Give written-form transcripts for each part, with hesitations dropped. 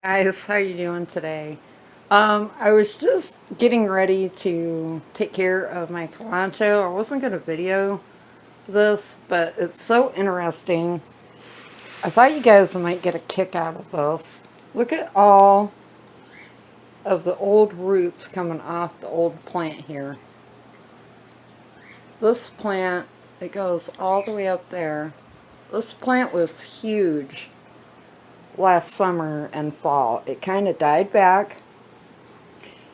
Guys, how you doing today? I was just getting ready to take care of my Kalanchoe. I wasn't going to video this, but it's so interesting. I thought you guys might get a kick out of this. Look at all of the old roots coming off the old plant here. This plant, it goes all the way up there. This plant was huge last summer and fall. It kind of died back.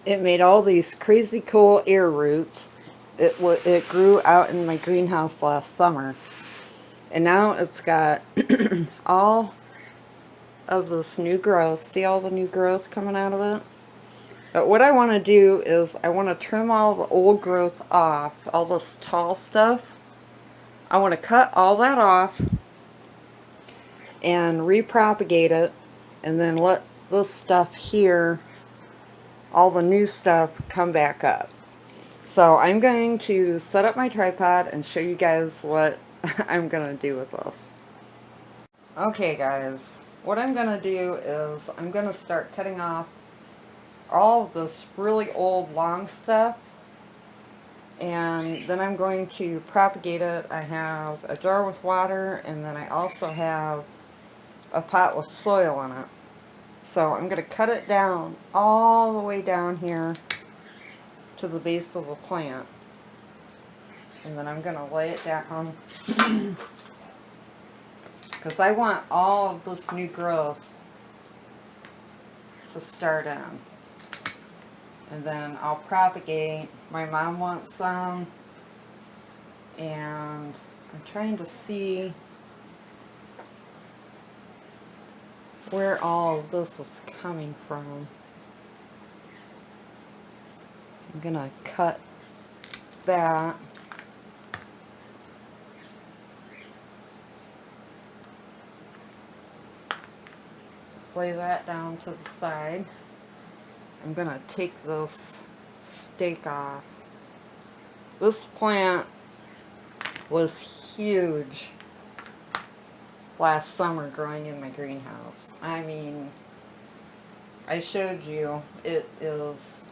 It made all these crazy cool air roots. It grew out in my greenhouse last summer, and now it's got all of this new growth. See all the new growth coming out of it? But what I want to do is I want to trim all the old growth off, all this tall stuff. I want to cut all that off and repropagate it, and then let this stuff here, all the new stuff, come back up. So I'm going to set up my tripod and show you guys what I'm going to do with this. Okay guys, what I'm going to do is I'm going to start cutting off all of this really old long stuff, and then I'm going to propagate it. I have a jar with water, and then I also have a pot with soil in it. So I'm going to cut it down all the way down here to the base of the plant. And then I'm going to lay it down because I want all of this new growth to start in. And then I'll propagate. My mom wants some, and I'm trying to see where all of this is coming from. I'm going to cut that. Lay that down to the side. I'm going to take this stake off. This plant was huge last summer growing in my greenhouse. I mean, I showed you, it was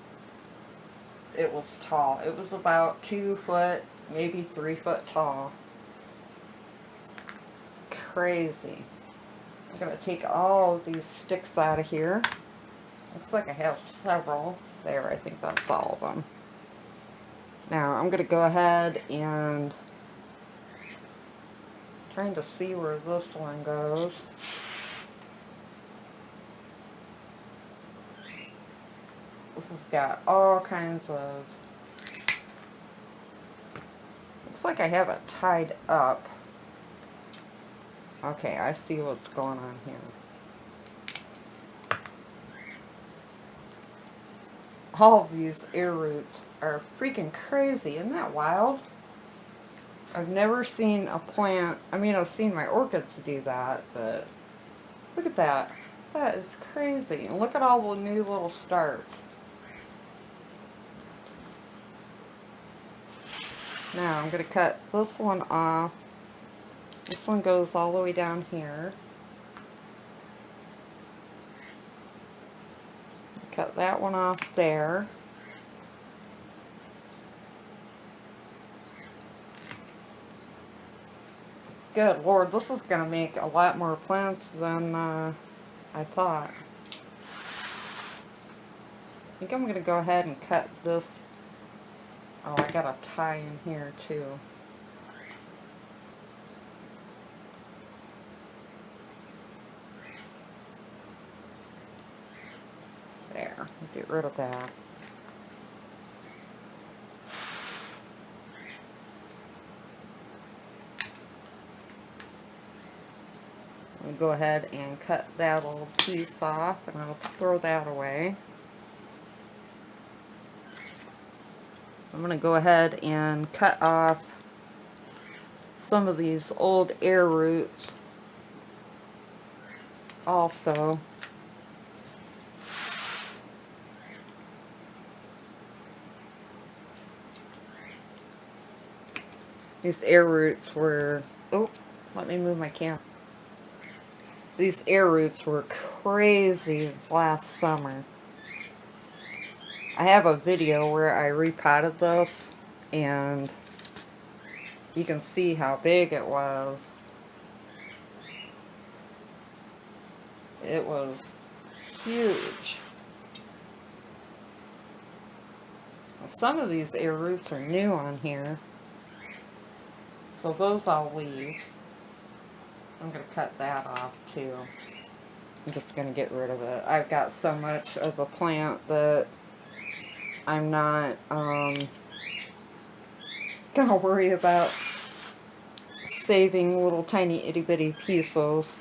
tall. It was about 2 foot, maybe 3 foot tall. Crazy. I'm going to take all of these sticks out of here. Looks like I have several. There, I think that's all of them. Now, I'm going to go ahead and trying to see where this one goes. This has got all kinds of... Looks like I have it tied up. Okay, I see what's going on here. All of these air roots are freaking crazy. Isn't that wild? I've never seen a plant, I mean, I've seen my orchids do that, but look at that. That is crazy. And look at all the new little starts. Now I'm going to cut this one off. This one goes all the way down here. Cut that one off there. Good Lord, this is going to make a lot more plants than I thought. I think I'm going to go ahead and cut this. Oh, I got a tie in here too. There, get rid of that. I'll go ahead and cut that little piece off, and I'll throw that away. I'm going to go ahead and cut off some of these old air roots also. These air roots were, oh, let me move my camera. These air roots were crazy last summer. I have a video where I repotted this, and you can see how big it was. It was huge. Some of these air roots are new on here, so those I'll leave. I'm going to cut that off too. I'm just going to get rid of it. I've got so much of the plant that I'm not going to worry about saving little tiny itty bitty pieces.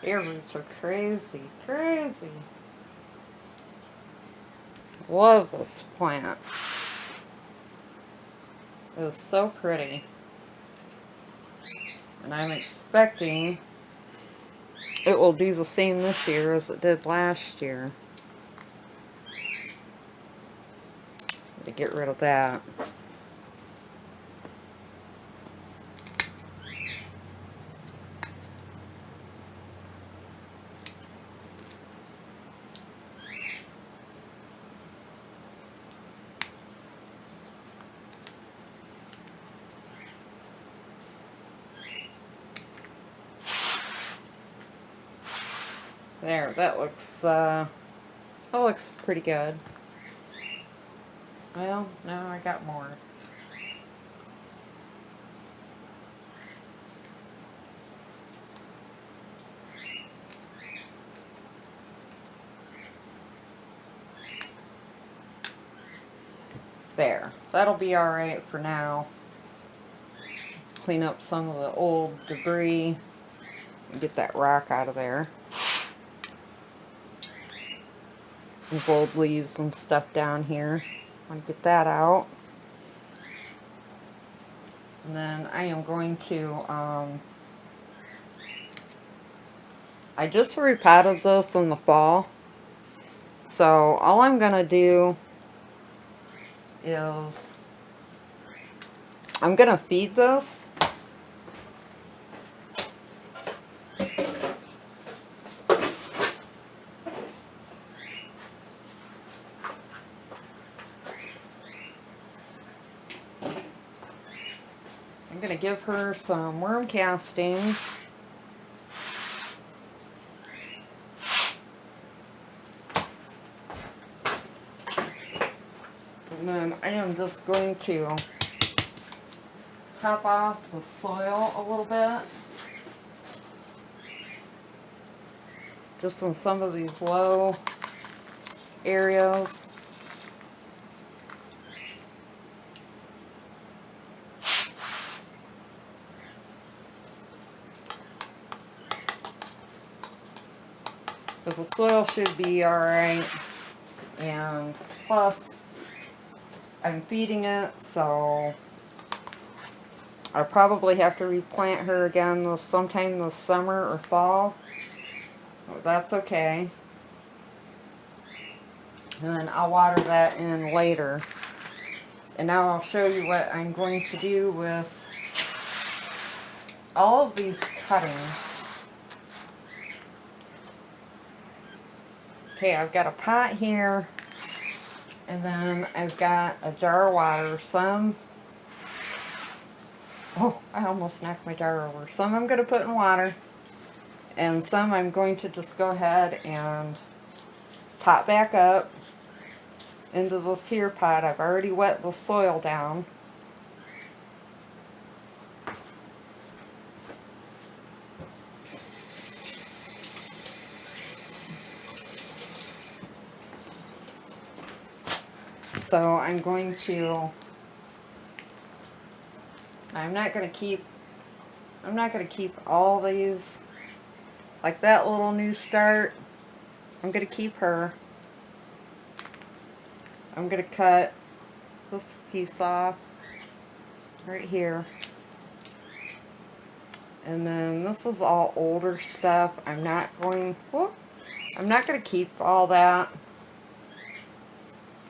Air roots are crazy, crazy. Love this plant. It was so pretty. And I'm expecting it will do the same this year as it did last year. To get rid of that. There, that looks pretty good. Well, now I got more. There, that'll be alright for now. Clean up some of the old debris and get that rock out of there. These old leaves and stuff down here. I want to get that out. And then I am going to, I just repotted this in the fall. So all I'm going to do is, I'm going to feed this. I'm going to give her some worm castings. And then I am just going to top off the soil a little bit. Just in some of these low areas. Because the soil should be alright, and plus I'm feeding it, so I'll probably have to replant her again sometime this summer or fall. Well, that's okay. And then I'll water that in later. And now I'll show you what I'm going to do with all of these cuttings. Okay, I've got a pot here, and then I've got a jar of water. Some, oh, I almost knocked my jar over. Some I'm going to put in water, and some I'm going to just go ahead and pot back up into this here pot. I've already wet the soil down. So I'm going to, I'm not going to keep all these, like that little new start. I'm going to keep her. I'm going to cut this piece off right here. And then this is all older stuff. I'm not going to keep all that.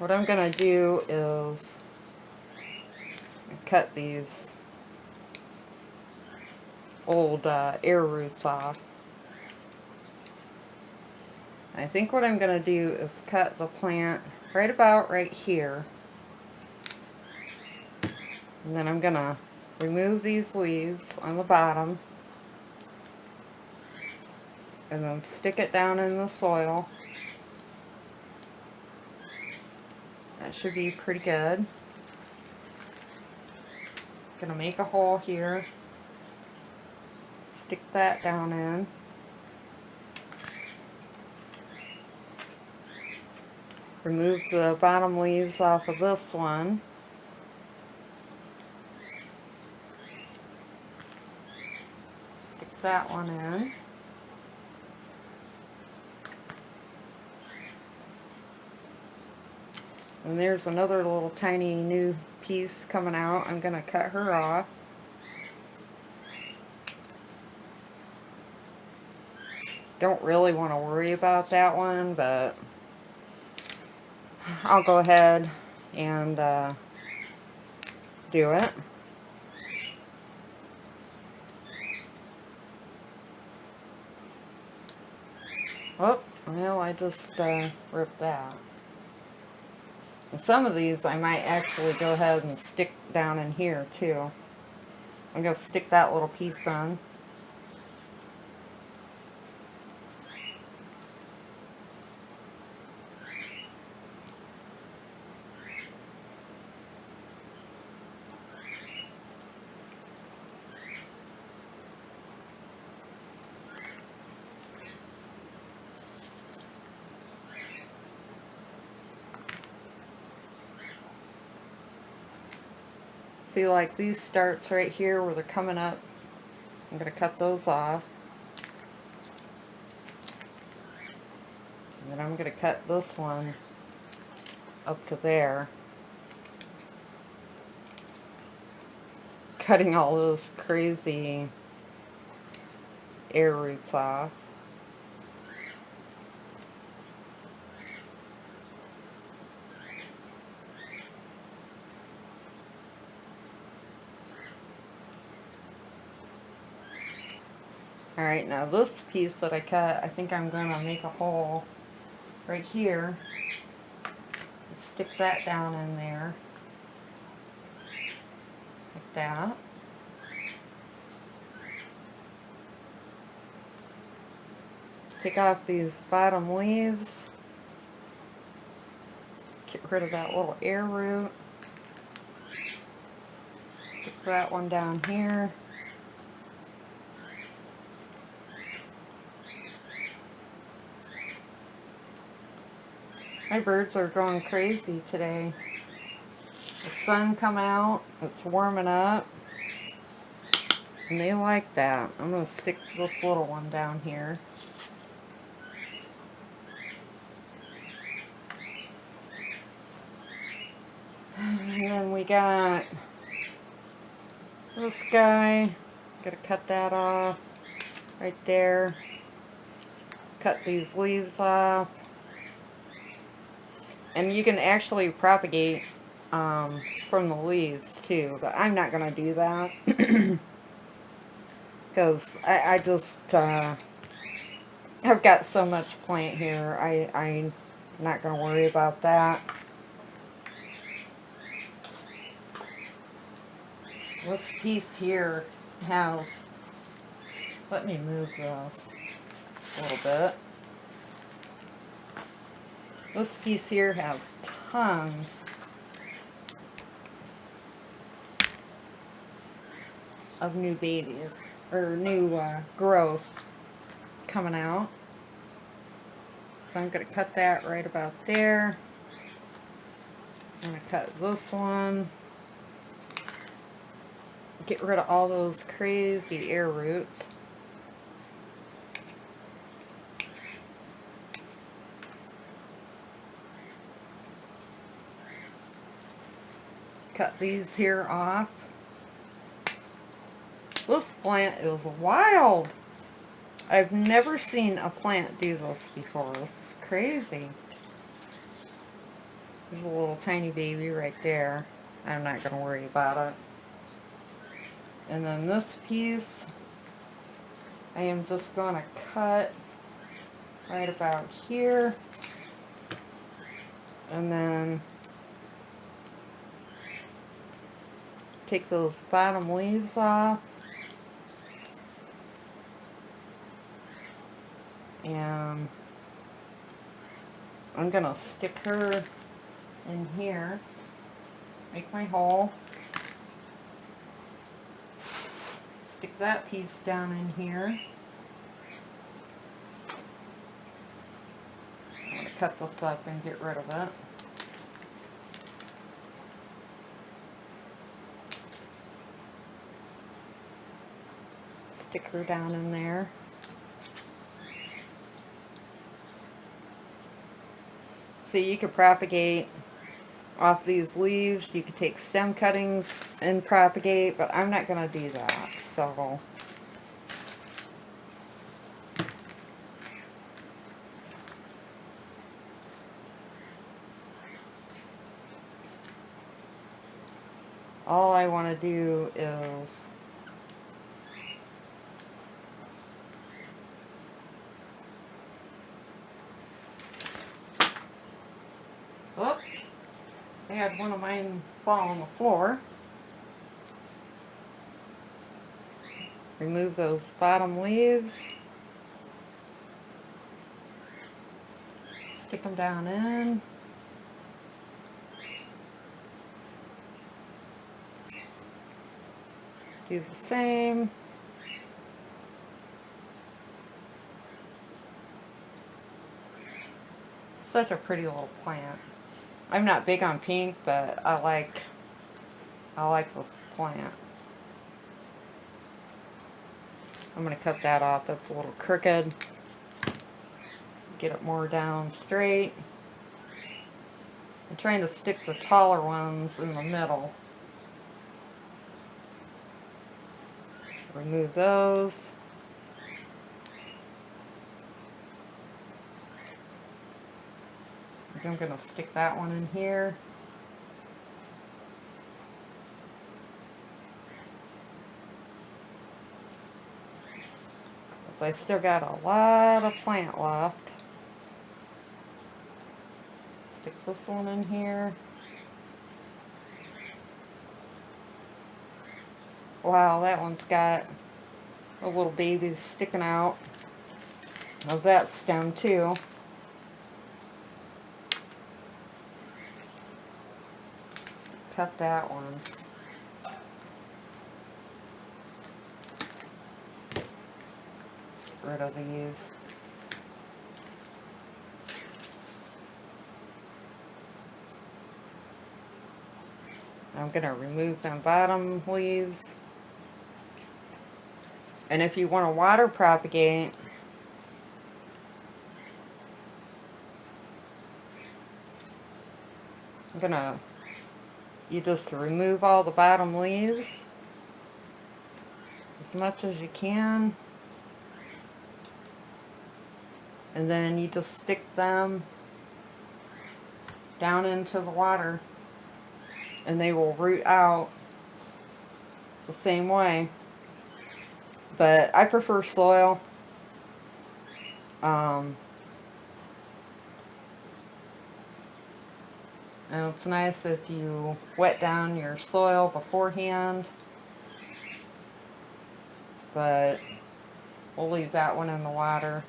what I'm going to do is cut these old air roots off. I think what I'm going to do is cut the plant right about right here. And then I'm going to remove these leaves on the bottom. And then stick it down in the soil. That should be pretty good. Going to make a hole here. Stick that down in. Remove the bottom leaves off of this one. Stick that one in. And there's another little tiny new piece coming out. I'm going to cut her off. Don't really want to worry about that one, but I'll go ahead and do it. Oh, well, I just ripped that. And some of these I might actually go ahead and stick down in here too. I'm going to stick that little piece on. See, like these starts right here where they're coming up, I'm going to cut those off. And then I'm going to cut this one up to there. Cutting all those crazy air roots off. Alright, now this piece that I cut, I think I'm going to make a hole right here. Stick that down in there. Like that. Take off these bottom leaves. Get rid of that little air root. Stick that one down here. My birds are going crazy today. The sun come out, it's warming up, and they like that. I'm going to stick this little one down here. And then we got this guy. Gotta cut that off right there. Cut these leaves off. And you can actually propagate from the leaves too, but I'm not going to do that because I just I've got so much plant here. I'm not going to worry about that. This piece here has, let me move this a little bit. This piece here has tons of new babies, or new growth coming out. So I'm going to cut that right about there. I'm going to cut this one. Get rid of all those crazy air roots. Cut these here off. This plant is wild. I've never seen a plant do this before. This is crazy. There's a little tiny baby right there. I'm not going to worry about it. And then this piece, I am just going to cut right about here. And then take those bottom leaves off. And I'm going to stick her in here. Make my hole. Stick that piece down in here. I'm going to cut this up and get rid of it. Stick her down in there. See, you could propagate off these leaves. You could take stem cuttings and propagate, but I'm not going to do that. So all I want to do is I had one of mine fall on the floor. Remove those bottom leaves. Stick them down in. Do the same. Such a pretty little plant. I'm not big on pink, but I like this plant. I'm going to cut that off. That's a little crooked. Get it more down straight. I'm trying to stick the taller ones in the middle. Remove those. I'm going to stick that one in here. So I still got a lot of plant left. Stick this one in here. Wow, that one's got a little baby sticking out of that stem too. Cut that one. Get rid of these. I'm going to remove them bottom leaves. And if you want to water propagate, you just remove all the bottom leaves as much as you can. And then you just stick them down into the water. And they will root out the same way. But I prefer soil. And it's nice if you wet down your soil beforehand. But we'll leave that one in the water.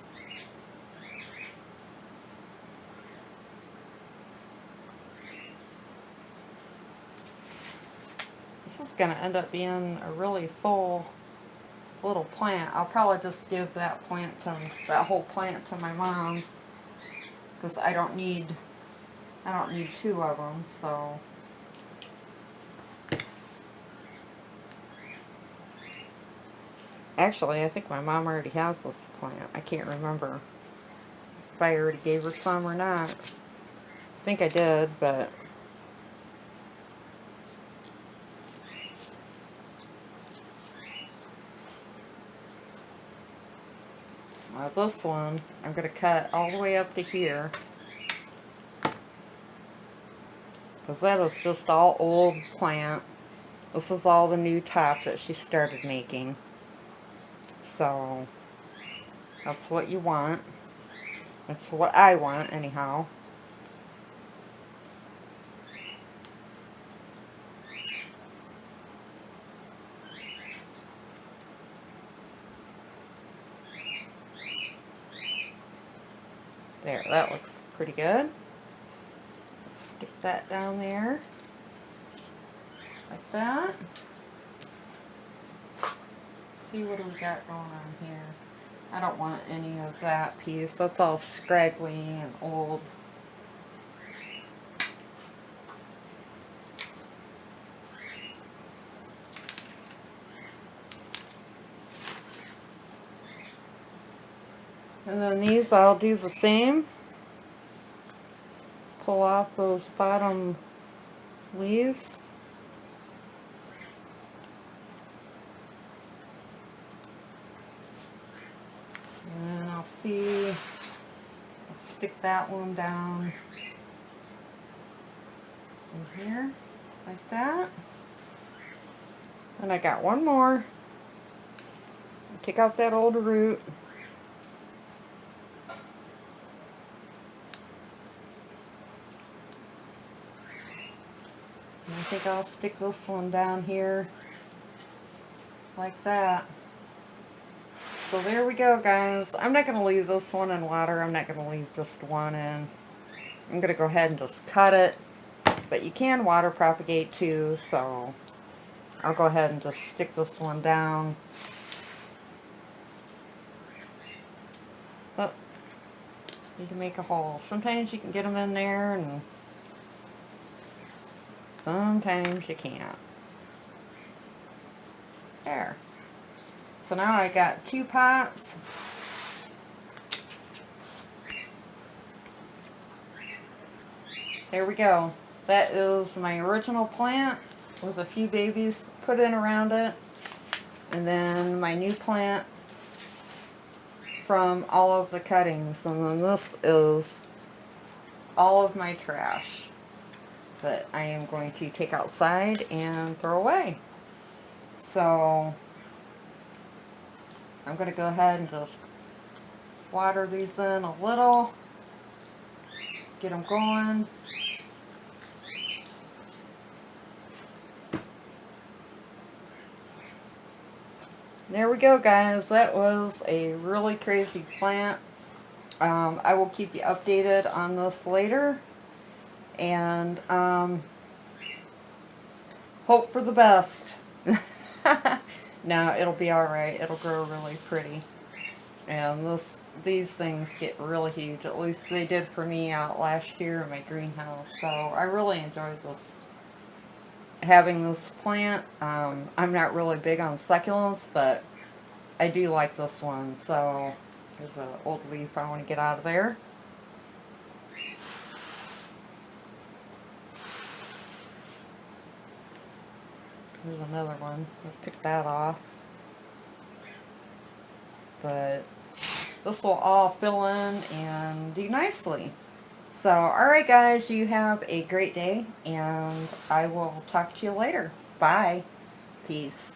This is going to end up being a really full little plant. I'll probably just give that whole plant to my mom, because I don't need two of them. So actually, I think my mom already has this plant. I can't remember if I already gave her some or not. I think I did, but this one I'm going to cut all the way up to here. because that is just all old plant. This is all the new top that she started making. So that's what you want. That's what I want anyhow. There, that looks pretty good. Stick that down there. Like that. See what we got going on here. I don't want any of that piece. That's all scraggly and old. And then these I'll do the same. Pull off those bottom leaves. And then I'll stick that one down in here, like that. And I got one more. Take out that old root. And I think I'll stick this one down here, like that. So there we go, guys. I'm not going to leave this one in water. I'm not going to leave just one in. I'm going to go ahead and just cut it. But you can water propagate too, so I'll go ahead and just stick this one down. Oh, need to make a hole. Sometimes you can get them in there, and sometimes you can't. There. So now I got 2 pots. There we go. That is my original plant with a few babies put in around it. And then my new plant from all of the cuttings. And then this is all of my trash that I am going to take outside and throw away. So I'm going to go ahead and just water these in a little, get them going. There we go, guys. That was a really crazy plant. I will keep you updated on this later, and hope for the best. No, it'll be alright. It'll grow really pretty. And these things get really huge. At least they did for me out last year in my greenhouse. So I really enjoy having this plant. I'm not really big on succulents, but I do like this one. So there's an old leaf I want to get out of there. There's another one. Let's pick that off. But this will all fill in and do nicely. So, alright guys, you have a great day, and I will talk to you later. Bye. Peace.